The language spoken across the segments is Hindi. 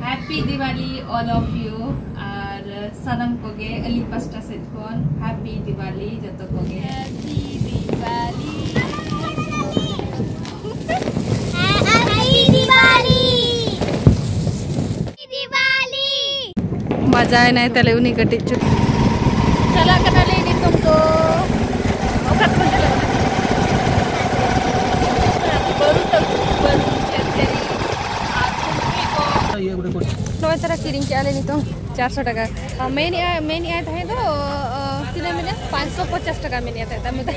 Happy Diwali all of you और सनम कोगे अली पास्टा सेट कोन हैप्पी दिवाली जतो कोगे हैप्पी दिवाली मजा है नहीं तले उन्हीं कटी चुकी चला करना ले नहीं तुम तो औकात में चला बारू तक बंद चलते आज को ये गुड़े को नौ तरह की रिंग क्या ले नहीं तुम 400 टका मैंने आया था तो कितने मैंने 550 टका मैंने आता था मैं तो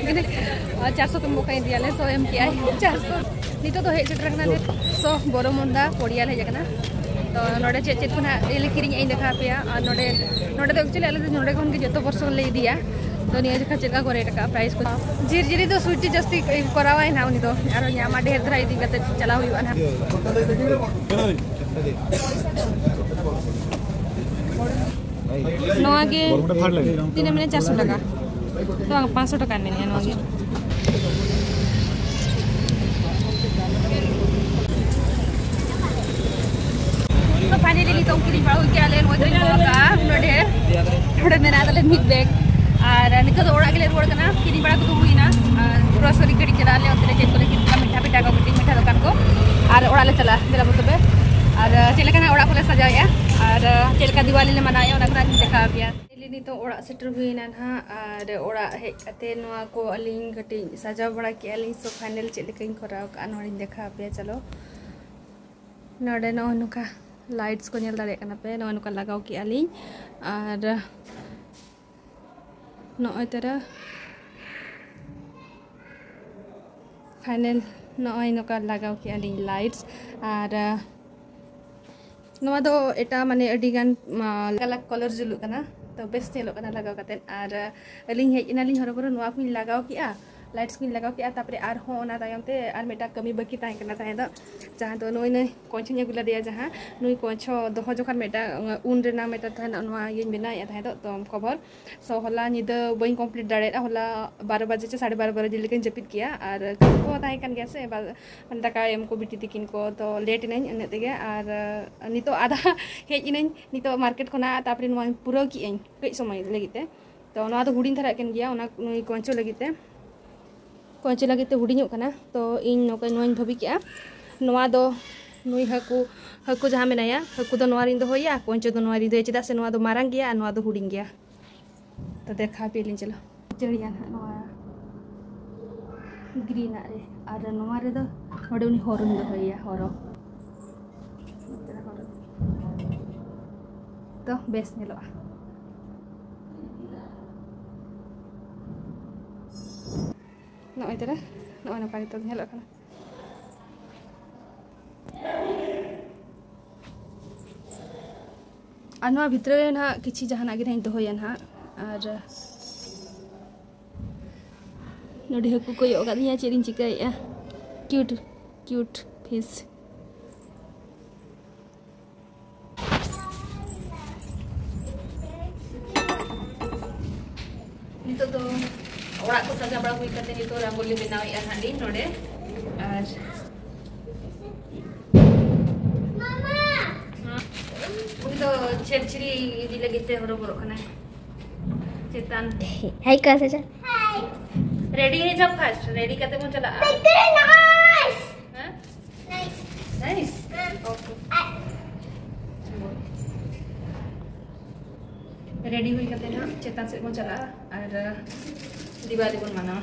400 तुम मुकाई दिया ले 100 एम किया 400 नहीं तो हेड सेट रखना दे सो बोरो मुंडा पोड़िया ले जगना तो नोड़े चेक चेक कुना एले किरिंग आई देखा पे और नोड़े तो एक्चुअली आले नोड़े कोन के जतो वर्ष ले दिया तो निया जखा चेका करे टका प्राइस को जीरी तो स्वीटी जस्ती करावा ना उनी तो आरो यामा ढेर धरा इदी कते चला हुई ना नोगे 3 मिनट 400 टका तो 500 टका में निया नोगे तो फाइनली नी तो किरी बाउ क्या ले मोदरी का नोडे मेरा तले मिड बैग और निको तो ओड़ा गेले रोड कना किरी बड़ा को हुई ना ग्रोसरी कड़ी चला ले उतरे चेक करे कितना मीठा मीठा का मीठा दुकान को और ओड़ा ले चला मेरा मतलब और चेलका ना ओड़ा को ले सजाया और चेलका दिवाली ले मनाया ओना कना देखा गया नी तो ओड़ा सेटर हुई ना ना और ओड़ा हेते नोआ को अलिंग कटी सजा बड़ा के अलिंग सो फाइनल चेलका कराव का नोड़ी देखा पे चलो नोडे नो नुका लाइट्स को नेल दाड़े कना पे नो नुका लगाव की अलिंग और नॉय तरह फाइनल नॉय नुका लगाव की अलिंग लाइट्स और नोआ दो एटा माने अडिगान अलग कलर जुलु कना तो बेस्ट नेलो कना लगाव कते और अलिंग हे इनालिंग हरबर नोआ को लगाव की लाइट्स को लगाव के तापरे आर हो ना तायमते आर मेटा कमी बाकी ताय कना ताय दो जहां तो नोय नै कोंछो ने गुला दिया जहां नोय कोंछो दोहो जखन मेटा उन रेना मेटा थाय नोआ ये बिना या थाय दो तो खबर सो होला निद बई कंप्लीट दाड़े होला 12 बजे से 12:30 बजे लेकिन जपित किया और को ताय कन गया से मन दाका एम को बिटी तिकिन को तो लेट नै अने तेगे और नितो आधा हेज नै नितो मार्केट कोना तापरे नोआ पूरा की एन कई समय लगिते तो नोआ तो हुडिन धरा कन गया ओना नोय कोंछो लगिते कोंचे लगे तो हुडी तो इन नौका नोई भाभी के नोआ दो नुई हाकू जहाँ मेनाया हाकू दो नोआ रिन दो होया कोंचे दो नोआ रिन दो चेदा से नोआ दो मारंग गया नोआ दो हुडिंग गया तो देखा पे लिन चलो चढ़िया नोआ ग्रीन रे और नोआ रे दो नोडे उनी हरन दो होया हरो तो बेस नेलो नॉय तरह नॉय ना पानी तो हेलो कना अनवा भितर ना किछि जहाना गे दोया ना और नोडी हकु को योगा दिया चेरिन चिकाया क्यूट क्यूट फिश नितो तो ओड़ा को सजा बड़ा हुई करते नहीं तो रंगोली बनावे या हांडी नोडे और मामा हां उनी तो छेरछरी इदी लगते हरो बरो खना चेतन हाय कैसे जा हाय रेडी है जब फर्स्ट रेडी करते मो चला नाइस हां नाइस नाइस ओके रेडी हुई करते ना चेतन से मो चला और दिवाली को मना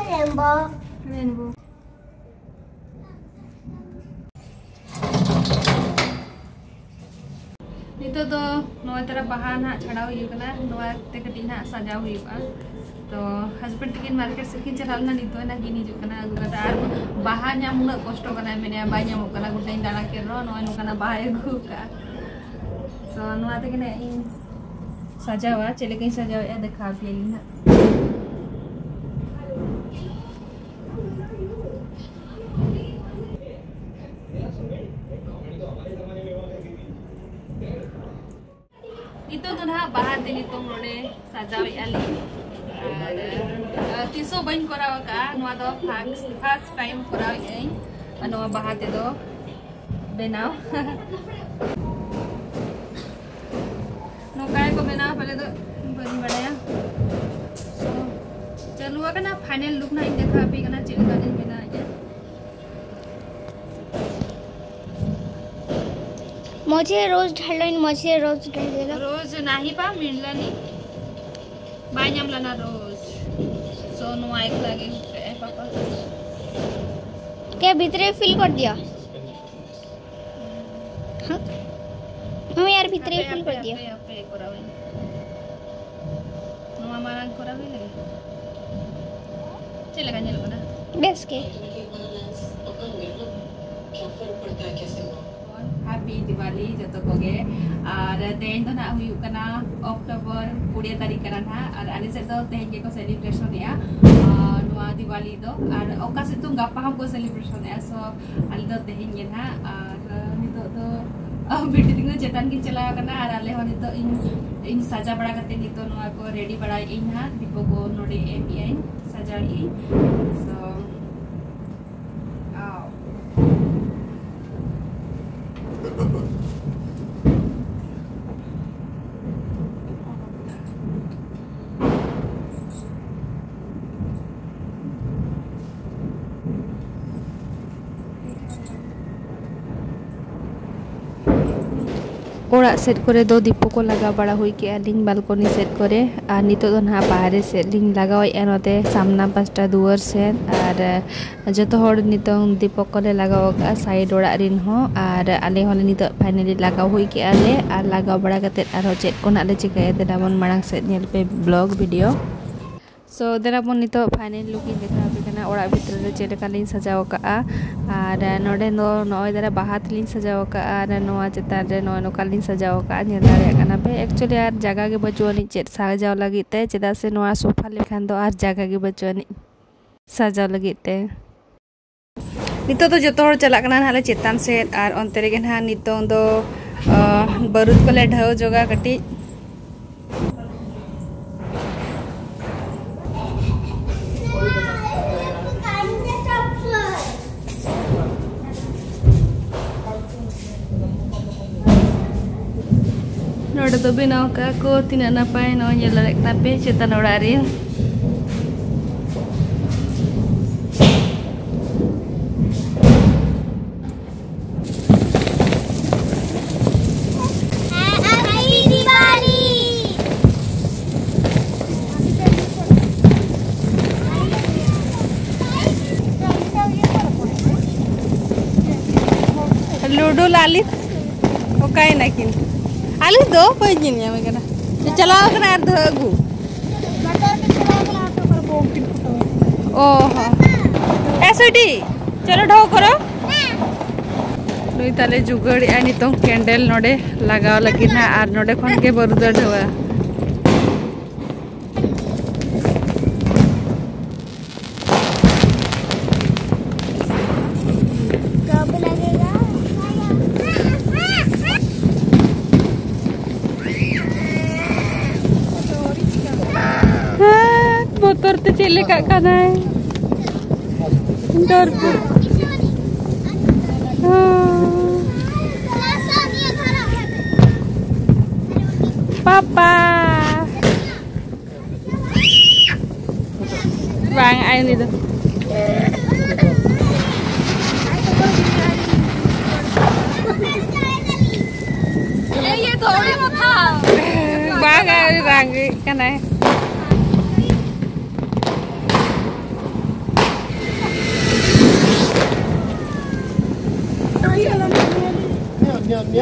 रेनबो रेनबो नितो तो नोआ तरह बाहा ना छड़ा हुई कना नोआ ते कटी ना सजा हुई तो हस्बैंड तिकिन मार्केट से किन चलाल ना नितो ना गिनी जो कना गुता आर बाहा न्याम उना कष्ट कना मेने बाय न्याम कना गुटाइन दाना के रो नोआ नो कना बाहा गु का सो नोआ ते कने इन सजावा चले कहीं सजावा या देखा भी ना itu tuh nah bahan ini tuh node sajawi ali tiso bain korau ka nuado first time korau ini anu bahan itu बनाओ नौकाय को बनाओ पहले तो बनी बढ़ाया सो चलो ना फाइनल लुक ना इन देखा अभी करना चिल्का दिन बना है मुझे रोज ढालोइन मुझे रोज ढाल देगा रोज नाही पा मिलला नी बायम लाना रोज सो नो एक लगे पापा क्या भीतरे फिल कर दिया हम यार भीतरे फिल कर दिया पे करावे नो हमारा करावे लगे चलेगा चल बना बेस के हैप्पी दिवाली जतो कोगे और तेन तो ना हुई कना अक्टोबर 20 तारीख कना था और आने से तो तेन के को सेलिब्रेशन या नुआ दिवाली दो और ओका से तुम गापा हमको सेलिब्रेशन है सो आले तो तेन के ना और नितो तो बेटी दिन चेतन की चला करना और आले हो नितो इन सजा बड़ा करते नितो नुआ को रेडी बड़ा इन हा दीपो को नोडे एपीआई सजा ई सो ओड़ा सेट करे दो दीपो को लगा बड़ा हुई के लिंग बालकनी सेट करे और नितो दो ना बाहरे से लिंग लगाओ एनोते सामना पास्टा दुआर से और जतो होड़ नितो दीपो को ले लगाओ का साइड ओड़ा रिन हो और आले होले नितो फाइनली लगाओ हुई के आले और लगाओ बड़ा कते और चेक को नाले चिकाय देराबन मांग से नेल पे ब्लॉग वीडियो सो देराबन नितो फाइनल लुक इन देखा बिकना ओड़ा भीतर रे चेलेका लिंग सजाओ का और नोडे नो नोय दरा बाहात लिंग सजाओ का और नोआ चेतान रे नो नोका लिंग सजाओ का नेल दारे कना पे एक्चुअली यार जगह के बचुनी चेत सजाओ लगी ते चेदा से नोआ सोफा लेखान दो और जगह के बचुनी सजाओ लगी ते नितो तो जतो हर चला कना हाले चेतान से और अंते रे ना नितो दो बरुद कोले ढाव जोगा कटी नोडे तो बनाओ का को तीना नापाय नो येला रेकना पे चेतन ओड़ा रे हैप्पी दिवाली लूडो लालित ओकाय ना किन आलू दो पजिन या मगना चलाओ कना अर्ध अगु ओहो एसोडी चलो ढो करो नुई ताले जुगड़ी आनी तो कैंडल नोडे लगाओ लगी ना और नोडे खन के बरुदा ढवा मोटर तो चले का खाना है डर पापा vàng ai đi đâu ये थोड़ी मत था vàng ai vàng cái này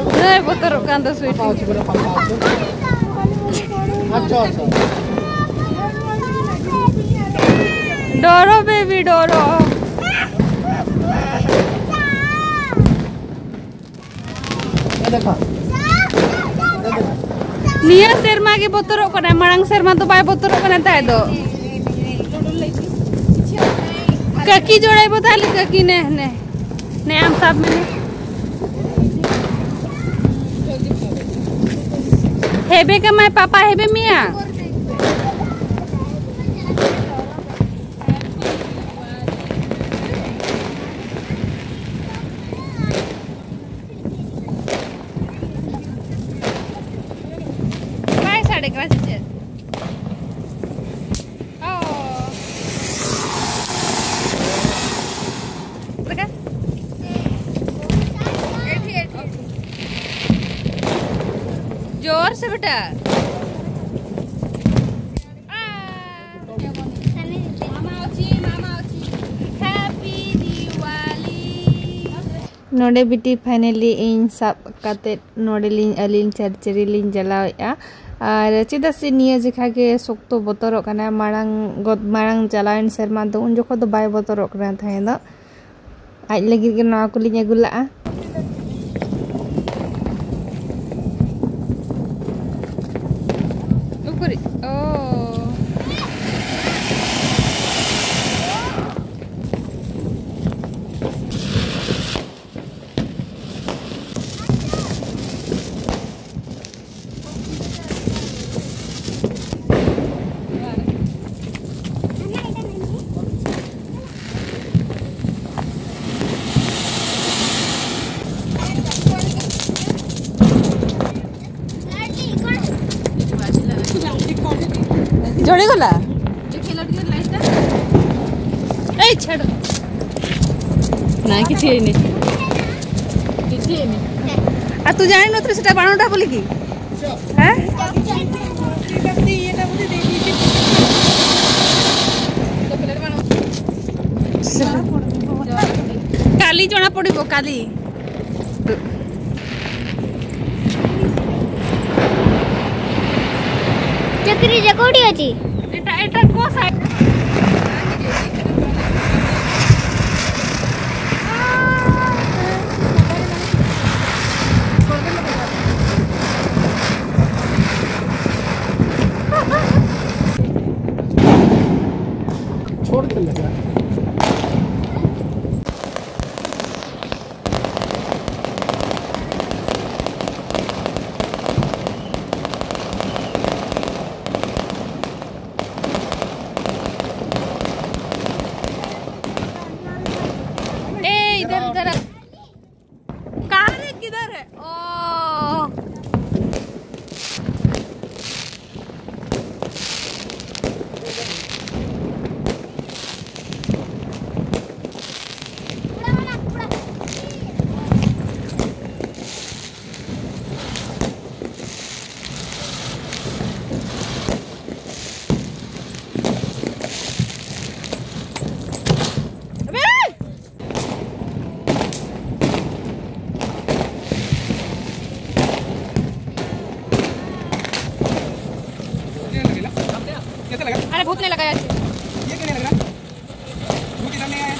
नहीं बोतर कांदा स्वीट डोरो बेबी डोरो निया शर्मा के बोतरो कना मांग शर्मा तो बाय बोतरो कना ताय दो ककी जोड़ाई बताली ककी ने आम साहब में हेबे का मैं पापा हेबे मिया साढ़े ग्रास चे जोर से बेटा नोडे बिटी फाइनली इन सब काते नोडे लिन अलिन चर्चरी लिन जलावेआ और चेदा से निया जेखा के सोक्तो बोतरो कना मारांग जलाइन शर्मा दो उन जोखो दो बाय बोतरो कना थाए दो आज लगी के नवा को लिन अगुला ऊपर ओ जोड़ी गला ए छड़ ना किछि एनी आ तू जानि नत्र सेटा बाणोटा बोली की हैं काली जणा पड़िबो काली चक्री जकोडी अछि एटा को साइड छोड़ के लगा किधर है ओ अरे भूत नहीं लगाया ये क्या लग रहा भूत इधर नहीं आया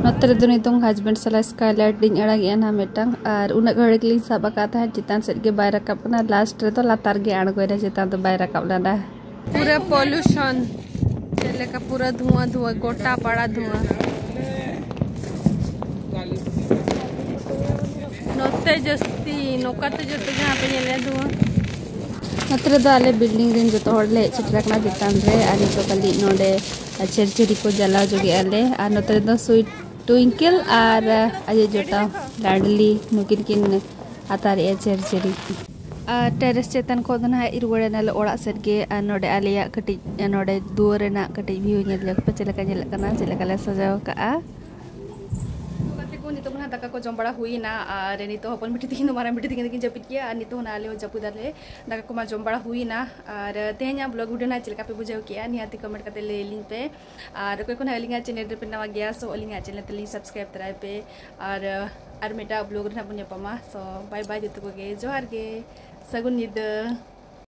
नोतरे दो नितों हस्बैंड सला स्काईलाइट दिन अड़ागे ना मेटांग और उन घड़िक लिंग साबा काता है चितान सेट के बाय रकाब ना लास्ट रे तो लातार गे अड़गो रे चितान तो बाय रकाब लाना पूरा पोल्यूशन चले का पूरा धुआं धुआं गोटा पड़ा धुआं नोते जस्ती नोकाते जस्ती जहां पे ये धुआं नोतरे दो आले बिल्डिंग रेन जो तो हड़ले चित्रकना चितान रे आनी तो कली नोडे चेरचेरी को जला जोगे आले और नोतरे दो स्वीट ट्विंकल और अजय जोटा लाडली नुकिन किन आतार ए चेरचेरी टेरेस चेतन को दना इरुवड़े नाले ओड़ा सेट गे नोडे आलिया कटी नोडे दुआर रेना कटी व्यू नेल जक पे चलेका नेल कना चलेका ले सजाव का नितो ना दाका को जमबड़ा हुई ना और नितो हपन मिठी तिकिन मारा मिठी तिकिन जपित किया और नितो ना आले जपुदाले दाका को मा जमबड़ा हुई ना और तेहना ब्लॉग वीडियो ना चलका पे बुझाव किया निहाती कमेंट करते ले लिंक पे और कोई कोन अलिंगा चैनल पे नवा गया सो अलिंगा चैनल ते सब्सक्राइब तराय पे और मेटा ब्लॉग ना पुnya पमा सो बाय बाय जतो को गे जोहार गे sagun nyida.